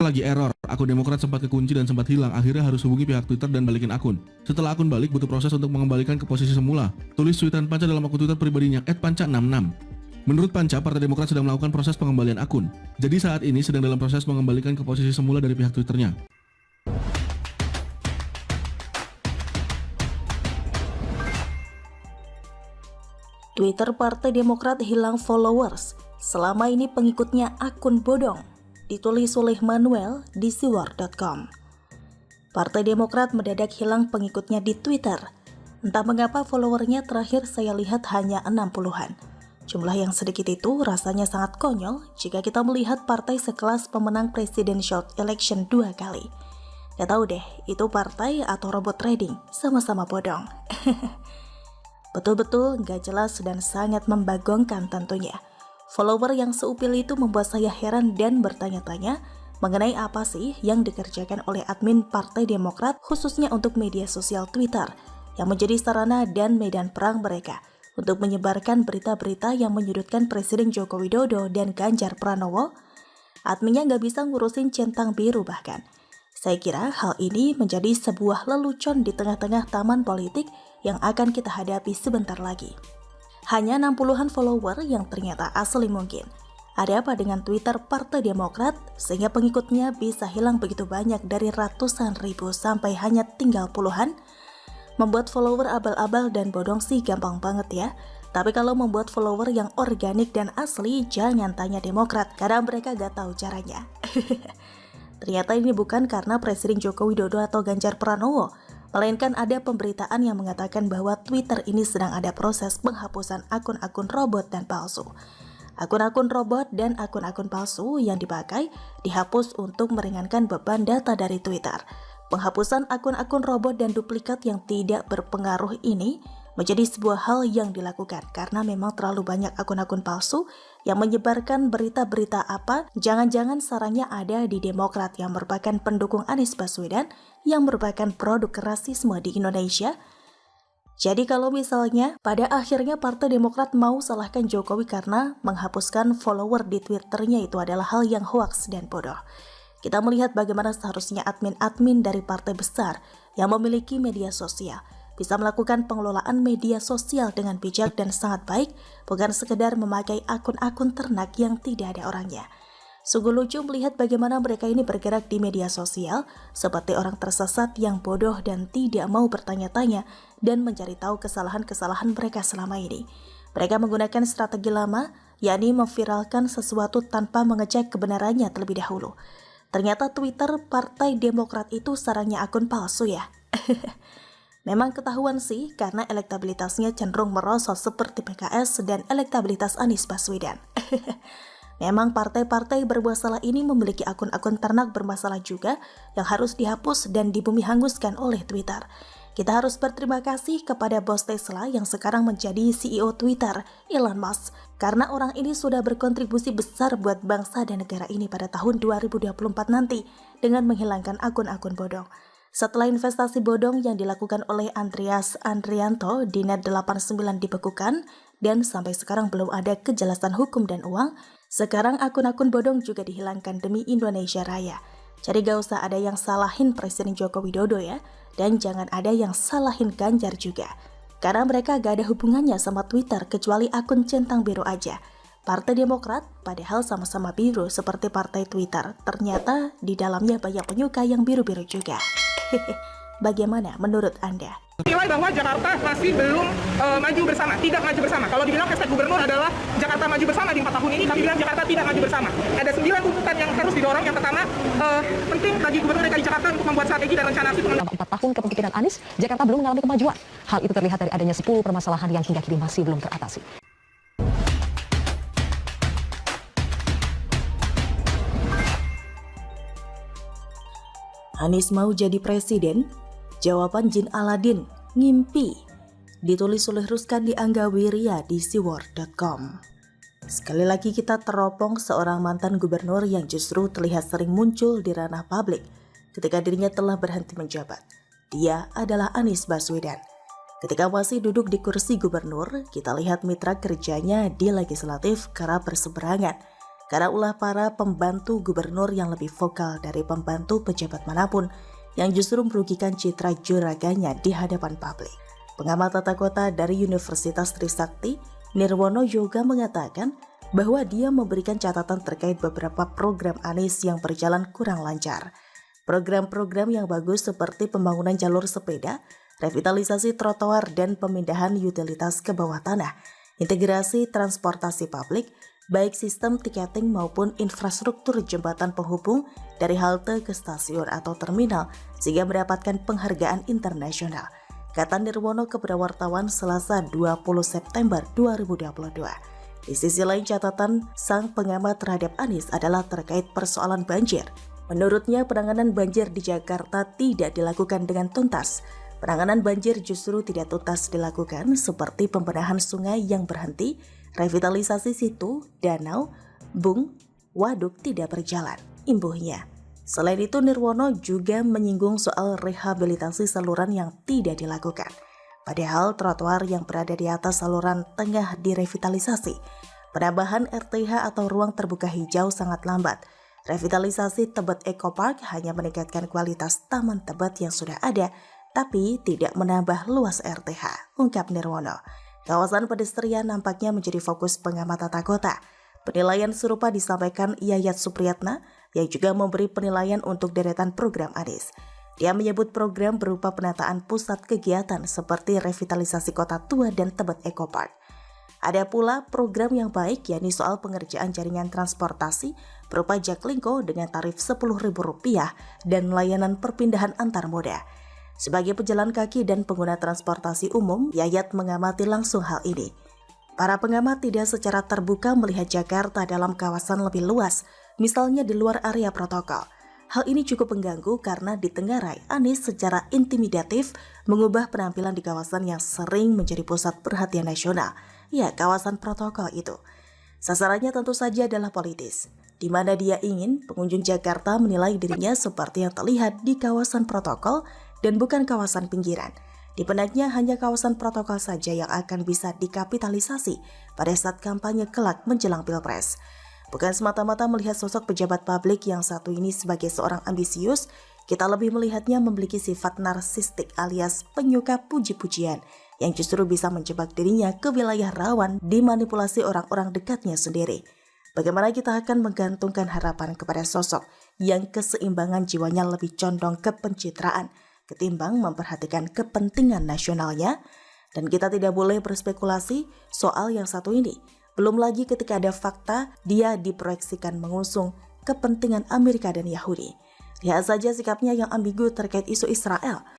lagi error, akun Demokrat sempat kekunci dan sempat hilang, akhirnya harus hubungi pihak Twitter dan balikin akun. Setelah akun balik, butuh proses untuk mengembalikan ke posisi semula. Tulis cuitan Panca dalam akun Twitter pribadinya @panca66. Menurut Panca, Partai Demokrat sedang melakukan proses pengembalian akun. Jadi saat ini sedang dalam proses mengembalikan ke posisi semula dari pihak Twitternya. Twitter Partai Demokrat hilang followers. Selama ini pengikutnya akun bodong. Ditulis oleh Manuel di siwar.com. Partai Demokrat mendadak hilang pengikutnya di Twitter. Entah mengapa followernya terakhir saya lihat hanya 60-an. Jumlah yang sedikit itu rasanya sangat konyol jika kita melihat partai sekelas pemenang presidential election 2 kali. Gak tahu deh, itu partai atau robot trading, sama-sama bodong. Betul-betul gak jelas dan sangat membagongkan tentunya. Follower yang seupil itu membuat saya heran dan bertanya-tanya mengenai apa sih yang dikerjakan oleh admin Partai Demokrat khususnya untuk media sosial Twitter yang menjadi sarana dan medan perang mereka untuk menyebarkan berita-berita yang menyudutkan Presiden Joko Widodo dan Ganjar Pranowo. Adminnya gak bisa ngurusin centang biru bahkan. Saya kira hal ini menjadi sebuah lelucon di tengah-tengah taman politik yang akan kita hadapi sebentar lagi. Hanya 60-an follower yang ternyata asli mungkin. Ada apa dengan Twitter Partai Demokrat sehingga pengikutnya bisa hilang begitu banyak dari ratusan ribu sampai hanya tinggal puluhan? Membuat follower abal-abal dan bodong sih gampang banget ya. Tapi kalau membuat follower yang organik dan asli, jangan tanya Demokrat karena mereka gak tahu caranya. Ternyata ini bukan karena Presiden Joko Widodo atau Ganjar Pranowo, melainkan ada pemberitaan yang mengatakan bahwa Twitter ini sedang ada proses penghapusan akun-akun robot dan palsu. Akun-akun robot dan akun-akun palsu yang dipakai dihapus untuk meringankan beban data dari Twitter. Penghapusan akun-akun robot dan duplikat yang tidak berpengaruh ini menjadi sebuah hal yang dilakukan karena memang terlalu banyak akun-akun palsu yang menyebarkan berita-berita apa, jangan-jangan sarangnya ada di Demokrat yang merupakan pendukung Anies Baswedan yang merupakan produk rasisme di Indonesia. Jadi kalau misalnya pada akhirnya Partai Demokrat mau salahkan Jokowi karena menghapuskan follower di Twitternya itu adalah hal yang hoaks dan bodoh. Kita melihat bagaimana seharusnya admin-admin dari partai besar yang memiliki media sosial bisa melakukan pengelolaan media sosial dengan bijak dan sangat baik, bukan sekedar memakai akun-akun ternak yang tidak ada orangnya. Sungguh lucu melihat bagaimana mereka ini bergerak di media sosial seperti orang tersesat yang bodoh dan tidak mau bertanya-tanya dan mencari tahu kesalahan-kesalahan mereka selama ini. Mereka menggunakan strategi lama, yakni memviralkan sesuatu tanpa mengecek kebenarannya terlebih dahulu. Ternyata Twitter Partai Demokrat itu sarangnya akun palsu ya. Memang ketahuan sih karena elektabilitasnya cenderung merosot seperti PKS dan elektabilitas Anies Baswedan. Memang partai-partai berbuat salah ini memiliki akun-akun ternak bermasalah juga yang harus dihapus dan dibumi hanguskan oleh Twitter. Kita harus berterima kasih kepada bos Tesla yang sekarang menjadi CEO Twitter, Elon Musk, karena orang ini sudah berkontribusi besar buat bangsa dan negara ini pada tahun 2024 nanti dengan menghilangkan akun-akun bodong. Setelah investasi bodong yang dilakukan oleh Andreas Andrianto di Net89 dibekukan dan sampai sekarang belum ada kejelasan hukum dan uang, sekarang akun-akun bodong juga dihilangkan demi Indonesia Raya. Jadi gak usah ada yang salahin Presiden Joko Widodo ya, dan jangan ada yang salahin Ganjar juga. Karena mereka gak ada hubungannya sama Twitter kecuali akun centang biru aja. Partai Demokrat padahal sama-sama biru seperti partai Twitter, ternyata di dalamnya banyak penyuka yang biru-biru juga. Bagaimana menurut Anda? Nilai bahwa Jakarta masih belum maju bersama, tidak maju bersama. Kalau dibilang hashtag gubernur adalah Jakarta maju bersama di 4 tahun ini, kami bilang Jakarta tidak maju bersama. Ada 9 tuntutan yang harus didorong. Yang pertama, penting bagi Gubernur DKI Jakarta untuk membuat strategi dan rencana aksi Selama 4 tahun kepemimpinan Anies, Jakarta belum mengalami kemajuan. Hal itu terlihat dari adanya 10 permasalahan yang hingga kini masih belum teratasi. Anies mau jadi presiden? Jawaban Jin Aladin, ngimpi. Ditulis oleh Ruskandi Anggawiria di siwar.com. Sekali lagi kita teropong seorang mantan gubernur yang justru terlihat sering muncul di ranah publik ketika dirinya telah berhenti menjabat. Dia adalah Anies Baswedan. Ketika masih duduk di kursi gubernur, kita lihat mitra kerjanya di legislatif kerap berseberangan. karena ulah para pembantu gubernur yang lebih vokal dari pembantu pejabat manapun yang justru merugikan citra juraganya di hadapan publik. Pengamat tata kota dari Universitas Trisakti, Nirwono Yoga mengatakan bahwa dia memberikan catatan terkait beberapa program Anies yang berjalan kurang lancar. Program-program yang bagus seperti pembangunan jalur sepeda, revitalisasi trotoar dan pemindahan utilitas ke bawah tanah, integrasi transportasi publik, baik sistem tiketing maupun infrastruktur jembatan penghubung dari halte ke stasiun atau terminal sehingga mendapatkan penghargaan internasional, kata Nirwono kepada wartawan Selasa 20 September 2022. Di sisi lain, catatan sang pengamat terhadap Anies adalah terkait persoalan banjir. Menurutnya, penanganan banjir di Jakarta tidak dilakukan dengan tuntas. Penanganan banjir justru tidak tuntas dilakukan seperti pembenahan sungai yang berhenti, revitalisasi situ, danau, bung, waduk tidak berjalan, imbuhnya. Selain itu, Nirwono juga menyinggung soal rehabilitasi saluran yang tidak dilakukan. Padahal trotoar yang berada di atas saluran tengah direvitalisasi. Penambahan RTH atau ruang terbuka hijau sangat lambat. Revitalisasi Tebet Eco Park hanya meningkatkan kualitas taman Tebet yang sudah ada, tapi tidak menambah luas RTH, ungkap Nirwono. Kawasan pedestrian nampaknya menjadi fokus pengamat tata kota. Penilaian serupa disampaikan Yayat Supriyatna yang juga memberi penilaian untuk deretan program Anies. Dia menyebut program berupa penataan pusat kegiatan seperti revitalisasi Kota Tua dan Tebet Eco Park. Ada pula program yang baik, yakni soal pengerjaan jaringan transportasi berupa Jaklingko dengan tarif Rp10.000 dan layanan perpindahan antar moda. Sebagai pejalan kaki dan pengguna transportasi umum, Yayat mengamati langsung hal ini. Para pengamat tidak secara terbuka melihat Jakarta dalam kawasan lebih luas, misalnya di luar area protokol. Hal ini cukup mengganggu karena ditengarai Anies secara intimidatif mengubah penampilan di kawasan yang sering menjadi pusat perhatian nasional, ya kawasan protokol itu. Sasarannya tentu saja adalah politis, di mana dia ingin pengunjung Jakarta menilai dirinya seperti yang terlihat di kawasan protokol dan bukan kawasan pinggiran. Di benaknya hanya kawasan protokol saja yang akan bisa dikapitalisasi pada saat kampanye kelak menjelang Pilpres. Bukan semata-mata melihat sosok pejabat publik yang satu ini sebagai seorang ambisius, kita lebih melihatnya memiliki sifat narsistik alias penyuka puji-pujian yang justru bisa menjebak dirinya ke wilayah rawan dimanipulasi orang-orang dekatnya sendiri. Bagaimana kita akan menggantungkan harapan kepada sosok yang keseimbangan jiwanya lebih condong ke pencitraan ketimbang memperhatikan kepentingan nasionalnya? Dan kita tidak boleh berspekulasi soal yang satu ini. Belum lagi ketika ada fakta dia diproyeksikan mengusung kepentingan Amerika dan Yahudi. Lihat saja sikapnya yang ambigu terkait isu Israel.